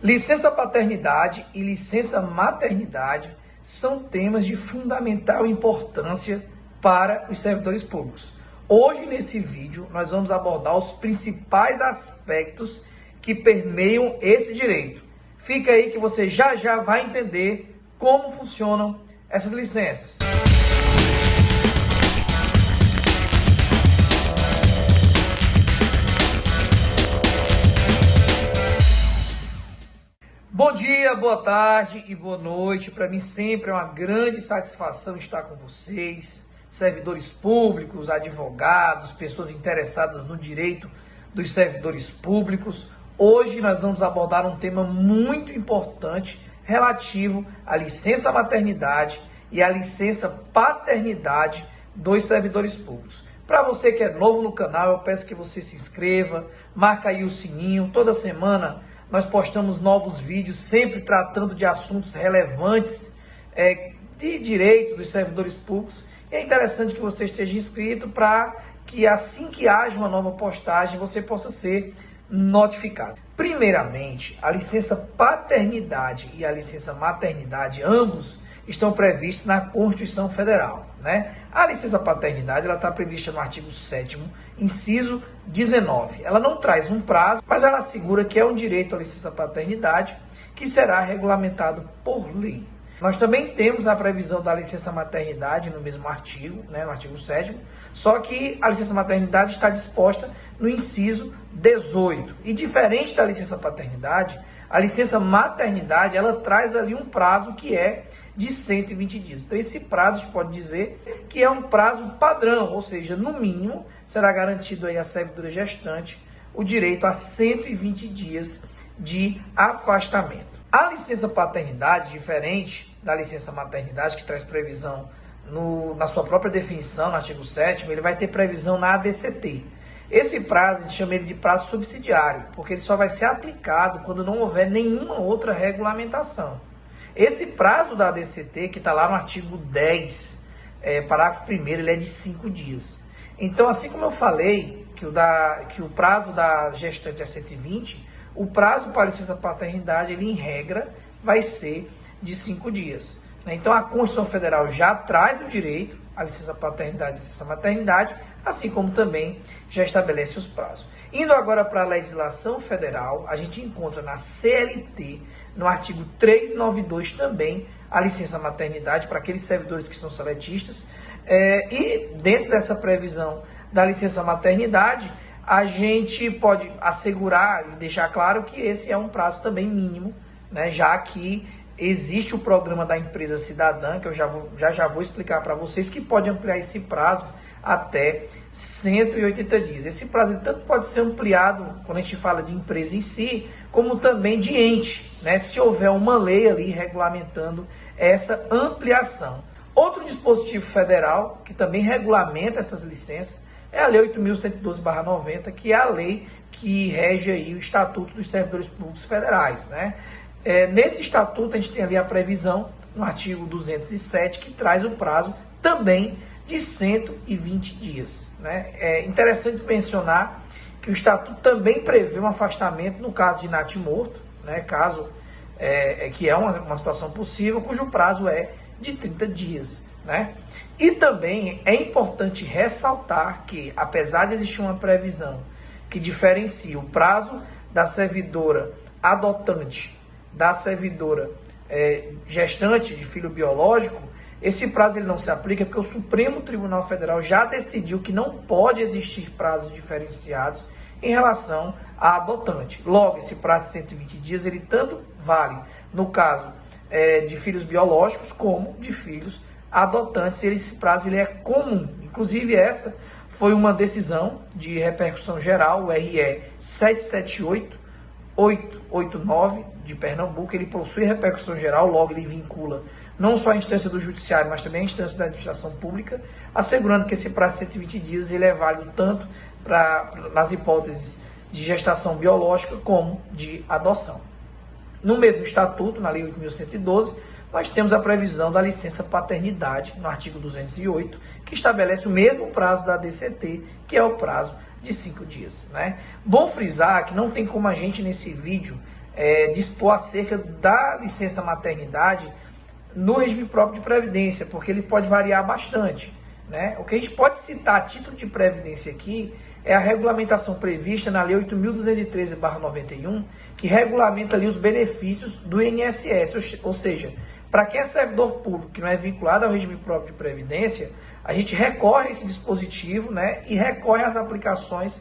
Licença paternidade e licença maternidade são temas de fundamental importância para os servidores públicos. Hoje, nesse vídeo, nós vamos abordar os principais aspectos que permeiam esse direito. Fica aí que você já vai entender como funcionam essas licenças. Bom dia, boa tarde e boa noite. Para mim sempre é uma grande satisfação estar com vocês, servidores públicos, advogados, pessoas interessadas no direito dos servidores públicos. Hoje nós vamos abordar um tema muito importante relativo à licença maternidade e à licença paternidade dos servidores públicos. Para você que é novo no canal, eu peço que você se inscreva, marca aí o sininho. Toda semana nós postamos novos vídeos, sempre tratando de assuntos relevantes de direitos dos servidores públicos. E é interessante que você esteja inscrito para que assim que haja uma nova postagem, você possa ser notificado. Primeiramente, a licença paternidade e a licença maternidade, ambos estão previstos na Constituição Federal, né? A licença paternidade ela está prevista no artigo 7º, inciso 19. Ela não traz um prazo, mas ela assegura que é um direito à licença paternidade que será regulamentado por lei. Nós também temos a previsão da licença maternidade no mesmo artigo, né, no artigo 7º, só que a licença maternidade está disposta no inciso 18. E diferente da licença paternidade, a licença maternidade ela traz ali um prazo que é de 120 dias. Então esse prazo a gente pode dizer que é um prazo padrão, ou seja, no mínimo será garantido aí à servidora gestante o direito a 120 dias de afastamento. A licença paternidade, diferente da licença maternidade, que traz previsão na sua própria definição, no artigo 7º, ele vai ter previsão na ADCT. Esse prazo, a gente chama ele de prazo subsidiário, porque ele só vai ser aplicado quando não houver nenhuma outra regulamentação. Esse prazo da ADCT, que está lá no artigo 10, parágrafo 1º, ele é de 5 dias. Então, assim como eu falei que o prazo da gestante é 120, o prazo para a licença paternidade, ele em regra, vai ser de 5 dias. Então, a Constituição Federal já traz o direito à licença paternidade e licença maternidade, assim como também já estabelece os prazos. Indo agora para a legislação federal, a gente encontra na CLT, no artigo 392 também, a licença maternidade para aqueles servidores que são seletistas. E dentro dessa previsão da licença maternidade, a gente pode assegurar e deixar claro que esse é um prazo também mínimo, né, já que existe o programa da empresa cidadã, que eu já vou explicar para vocês, que pode ampliar esse prazo até 180 dias. Esse prazo ele tanto pode ser ampliado quando a gente fala de empresa em si, como também de ente, né, se houver uma lei ali regulamentando essa ampliação. Outro dispositivo federal que também regulamenta essas licenças é a Lei 8.112/90, que é a lei que rege aí o Estatuto dos Servidores Públicos Federais, né? Nesse estatuto a gente tem ali a previsão no artigo 207 que traz o prazo também de 120 dias, né? É interessante mencionar que o estatuto também prevê um afastamento no caso de natimorto, né? Caso que é uma situação possível, cujo prazo é de 30 dias, né? E também é importante ressaltar que, apesar de existir uma previsão que diferencia o prazo da servidora adotante da servidora gestante de filho biológico, esse prazo ele não se aplica porque o Supremo Tribunal Federal já decidiu que não pode existir prazos diferenciados em relação à adotante. Logo, esse prazo de 120 dias, ele tanto vale no caso de filhos biológicos como de filhos adotantes. Esse prazo ele é comum. Inclusive, essa foi uma decisão de repercussão geral, o RE 778-889 de Pernambuco. Ele possui repercussão geral, logo ele vincula não só a instância do judiciário, mas também a instância da administração pública, assegurando que esse prazo de 120 dias ele é válido tanto nas hipóteses de gestação biológica como de adoção. No mesmo estatuto, na Lei 8.112, nós temos a previsão da licença paternidade, no artigo 208, que estabelece o mesmo prazo da ADCT, que é o prazo de 5 dias, né? Bom frisar que não tem como a gente, nesse vídeo, dispor acerca da licença maternidade no regime próprio de previdência, porque ele pode variar bastante, né? O que a gente pode citar a título de previdência aqui é a regulamentação prevista na Lei 8.213/91, que regulamenta ali os benefícios do INSS, ou seja, para quem é servidor público que não é vinculado ao regime próprio de previdência, a gente recorre a esse dispositivo, né, e recorre às aplicações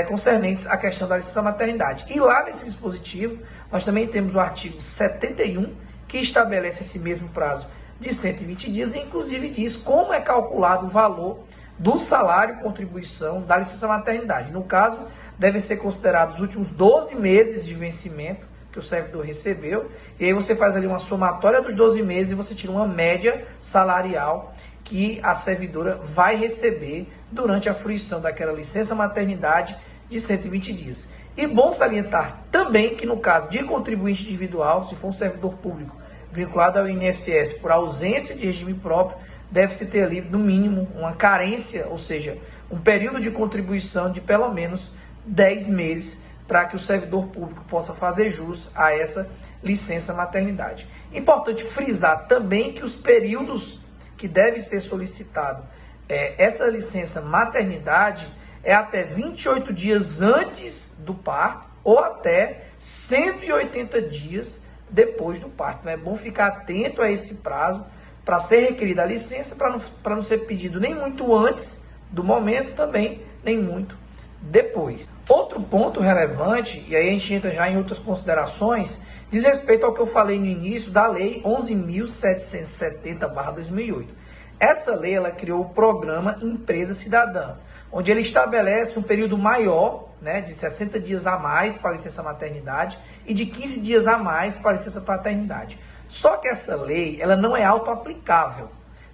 concernentes à questão da licença maternidade. E lá nesse dispositivo, nós também temos o artigo 71, que estabelece esse mesmo prazo de 120 dias, e inclusive diz como é calculado o valor do salário contribuição da licença maternidade. No caso, devem ser considerados os últimos 12 meses de vencimento que o servidor recebeu, e aí você faz ali uma somatória dos 12 meses e você tira uma média salarial que a servidora vai receber durante a fruição daquela licença maternidade de 120 dias. E bom salientar também que no caso de contribuinte individual, se for um servidor público vinculado ao INSS por ausência de regime próprio, deve-se ter ali, no mínimo, uma carência, ou seja, um período de contribuição de pelo menos 10 meses para que o servidor público possa fazer jus a essa licença maternidade. Importante frisar também que os períodos que deve ser solicitado essa licença maternidade é até 28 dias antes do parto ou até 180 dias depois do parto. Então é bom ficar atento a esse prazo para ser requerida a licença, para não ser pedido nem muito antes do momento, também nem muito depois. Outro ponto relevante, e aí a gente entra já em outras considerações, diz respeito ao que eu falei no início da Lei 11.770/2008. Essa lei ela criou o programa Empresa Cidadã, onde ele estabelece um período maior, né, de 60 dias a mais para a licença maternidade e de 15 dias a mais para a licença paternidade. Só que essa lei ela não é autoaplicável.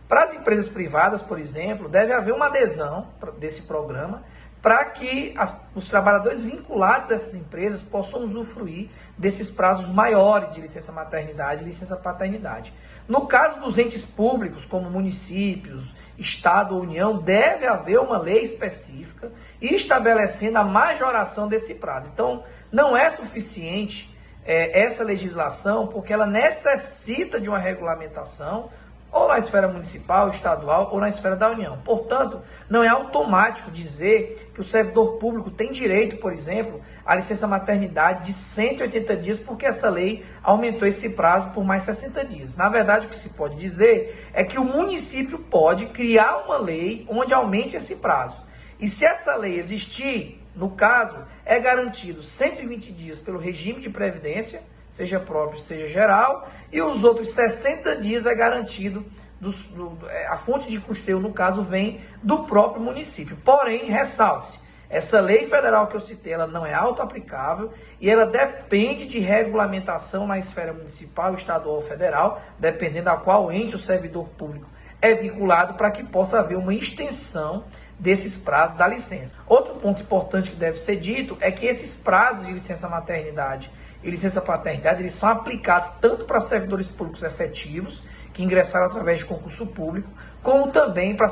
Para as empresas privadas, por exemplo, deve haver uma adesão desse programa para que os trabalhadores vinculados a essas empresas possam usufruir desses prazos maiores de licença maternidade e licença paternidade. No caso dos entes públicos, como municípios, Estado ou União, deve haver uma lei específica estabelecendo a majoração desse prazo. Então, não é suficiente essa legislação, porque ela necessita de uma regulamentação, ou na esfera municipal, estadual, ou na esfera da União. Portanto, não é automático dizer que o servidor público tem direito, por exemplo, à licença maternidade de 180 dias, porque essa lei aumentou esse prazo por mais 60 dias. Na verdade, o que se pode dizer é que o município pode criar uma lei onde aumente esse prazo. E se essa lei existir, no caso, é garantido 120 dias pelo regime de previdência, seja próprio, seja geral, e os outros 60 dias é garantido, a fonte de custeio, no caso, vem do próprio município. Porém, ressalte-se, essa lei federal que eu citei, ela não é autoaplicável e ela depende de regulamentação na esfera municipal, estadual ou federal, dependendo a qual ente o servidor público é vinculado, para que possa haver uma extensão desses prazos da licença. Outro ponto importante que deve ser dito é que esses prazos de licença maternidade e licença paternidade, eles são aplicados tanto para servidores públicos efetivos, que ingressaram através de concurso público, como também para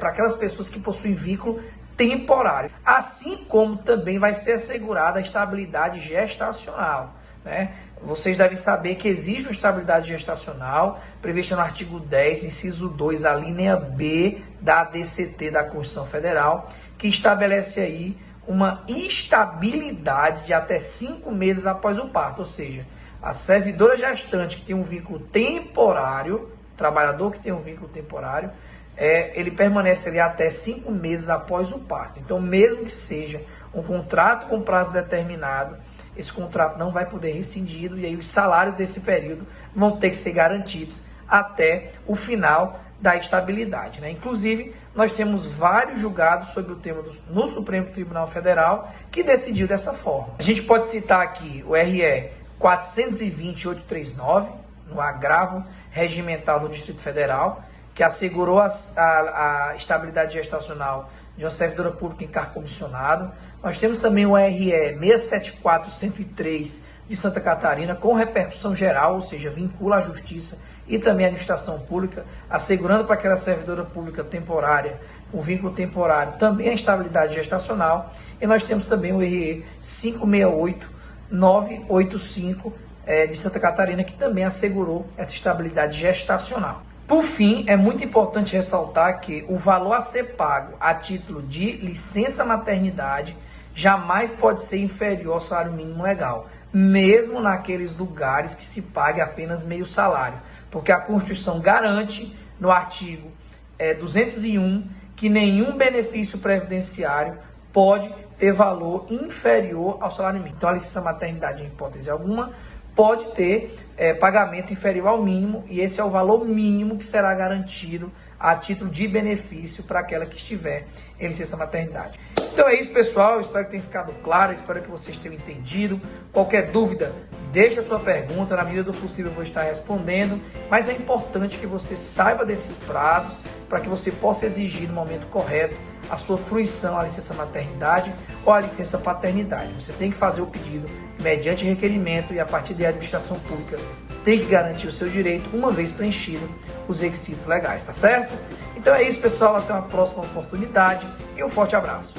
aquelas pessoas que possuem vínculo temporário. Assim como também vai ser assegurada a estabilidade gestacional, né? Vocês devem saber que existe uma estabilidade gestacional prevista no artigo 10, inciso 2, a linha B da ADCT da Constituição Federal, que estabelece aí uma estabilidade de até 5 meses após o parto, ou seja, a servidora gestante que tem um vínculo temporário, trabalhador que tem um vínculo temporário, ele permanece ali até 5 meses após o parto. Então, mesmo que seja um contrato com prazo determinado, esse contrato não vai poder rescindido, e aí os salários desse período vão ter que ser garantidos até o final da estabilidade, né? Inclusive, nós temos vários julgados sobre o tema no Supremo Tribunal Federal que decidiu dessa forma. A gente pode citar aqui o RE 420.839, no agravo regimental do Distrito Federal, que assegurou a estabilidade gestacional de uma servidora pública em cargo comissionado. Nós temos também o RE 674.103 de Santa Catarina, com repercussão geral, ou seja, vincula a Justiça e também a administração pública, assegurando para aquela servidora pública temporária, com vínculo temporário, também a estabilidade gestacional. E nós temos também o RE 568 985 de Santa Catarina, que também assegurou essa estabilidade gestacional. Por fim, é muito importante ressaltar que o valor a ser pago a título de licença maternidade jamais pode ser inferior ao salário mínimo legal, mesmo naqueles lugares que se pague apenas meio salário, porque a Constituição garante no artigo 201 que nenhum benefício previdenciário pode ter valor inferior ao salário mínimo. Então, a licença maternidade, em hipótese alguma, pode ter pagamento inferior ao mínimo, e esse é o valor mínimo que será garantido a título de benefício para aquela que estiver em licença maternidade. Então é isso, pessoal. Espero que tenha ficado claro, espero que vocês tenham entendido. Qualquer dúvida, deixa a sua pergunta, na medida do possível eu vou estar respondendo, mas é importante que você saiba desses prazos para que você possa exigir no momento correto a sua fruição à licença maternidade ou à licença paternidade. Você tem que fazer o pedido mediante requerimento e a partir daí a administração pública tem que garantir o seu direito uma vez preenchido os requisitos legais, tá certo? Então é isso, pessoal, até uma próxima oportunidade e um forte abraço.